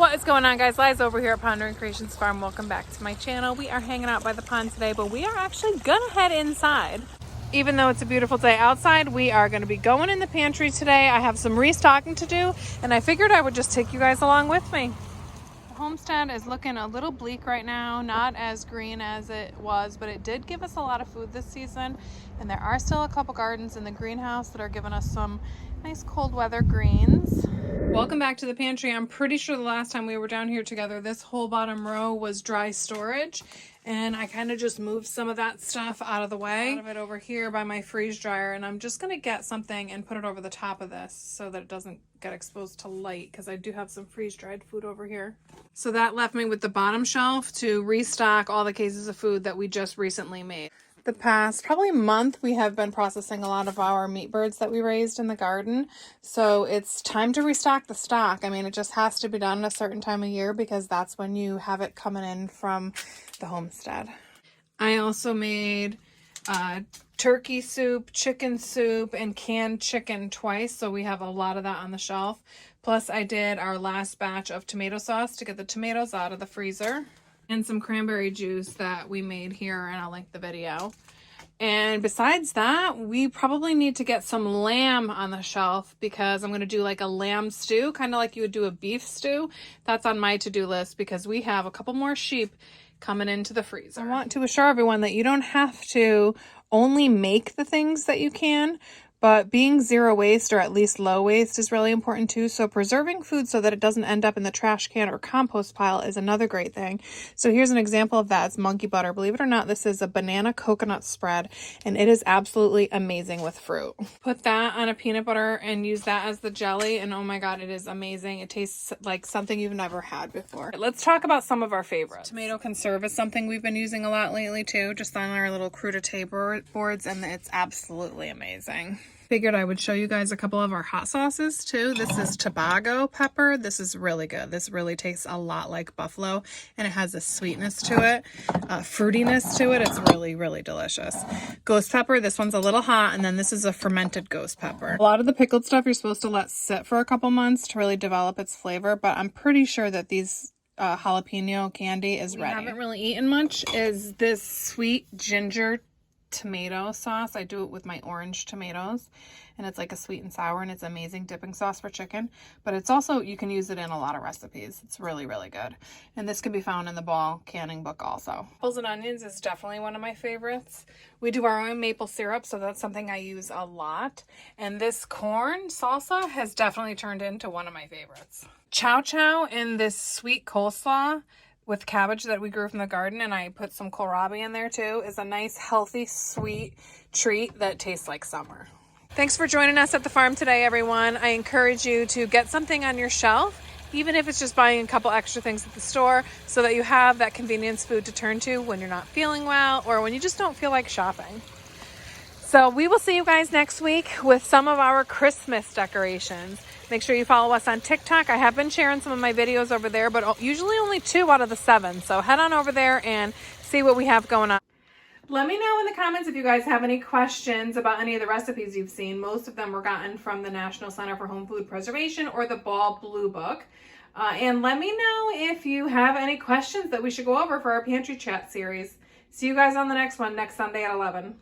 What is going on, guys? Liz over here at Pondering Creations Farm. Welcome back to my channel. We are hanging out by the pond today, but we are actually gonna head inside. Even though it's a beautiful day outside, we are gonna be going in the pantry today. I have some restocking to do, and I figured I would just take you guys along with me. The homestead is looking a little bleak right now, not as green as it was, but it did give us a lot of food this season, and there are still a couple gardens in the greenhouse that are giving us some nice cold weather greens. Welcome back to the pantry. I'm pretty sure the last time we were down here together, this whole bottom row was dry storage, and I kind of just moved some of that stuff out of the way. Out of it over here by my freeze dryer, and I'm just going to get something and put it over the top of this so that it doesn't get exposed to light, because I do have some freeze dried food over here. So that left me with the bottom shelf to restock all the cases of food that we just recently made. The past probably month we have been processing a lot of our meat birds that we raised in the garden, so it's time to restock the stock. I mean, it just has to be done at a certain time of year because that's when you have it coming in from the homestead. I also made turkey soup, chicken soup, and canned chicken twice, so we have a lot of that on the shelf. Plus I did our last batch of tomato sauce to get the tomatoes out of the freezer, and some cranberry juice that we made here, and I'll link the video. And besides that, we probably need to get some lamb on the shelf because I'm going to do like a lamb stew, kind of like you would do a beef stew. That's on my to-do list because we have a couple more sheep coming into the freezer. I want to assure everyone that you don't have to only make the things that you can, but being zero waste or at least low waste is really important too. So preserving food so that it doesn't end up in the trash can or compost pile is another great thing. So here's an example of that. It's monkey butter. Believe it or not, this is a banana coconut spread, and it is absolutely amazing with fruit. Put that on a peanut butter and use that as the jelly, and oh my god, it is amazing. It tastes like something you've never had before. Let's talk about some of our favorites. Tomato conserve is something we've been using a lot lately too, just on our little crudité boards, and it's absolutely amazing. Figured I would show you guys a couple of our hot sauces too. This is Tobago pepper. This is really good. This really tastes a lot like buffalo, and it has a sweetness to it, fruitiness to it. It's really, really delicious. Ghost pepper, this one's a little hot, and then this is a fermented ghost pepper. A lot of the pickled stuff you're supposed to let sit for a couple months to really develop its flavor, but I'm pretty sure that these jalapeno candy is ready. I haven't really eaten much is this sweet ginger tomato sauce. I do it with my orange tomatoes, and it's like a sweet and sour, and it's amazing dipping sauce for chicken, but it's also, you can use it in a lot of recipes. It's really, really good. And this can be found in the Ball canning book also. Apples and onions is definitely one of my favorites. We do our own maple syrup, so that's something I use a lot. And this corn salsa has definitely turned into one of my favorites. Chow chow and this sweet coleslaw with cabbage that we grew from the garden, and I put some kohlrabi in there too, is a nice, healthy, sweet treat that tastes like summer. Thanks for joining us at the farm today, everyone. I encourage you to get something on your shelf, even if it's just buying a couple extra things at the store, so that you have that convenience food to turn to when you're not feeling well or when you just don't feel like shopping. So we will see you guys next week with some of our Christmas decorations. Make sure you follow us on TikTok. I have been sharing some of my videos over there, but usually only 2 out of the 7. So head on over there and see what we have going on. Let me know in the comments if you guys have any questions about any of the recipes you've seen. Most of them were gotten from the National Center for Home Food Preservation or the Ball Blue Book. And let me know if you have any questions that we should go over for our Pantry Chat series. See you guys on the next one next Sunday at 11.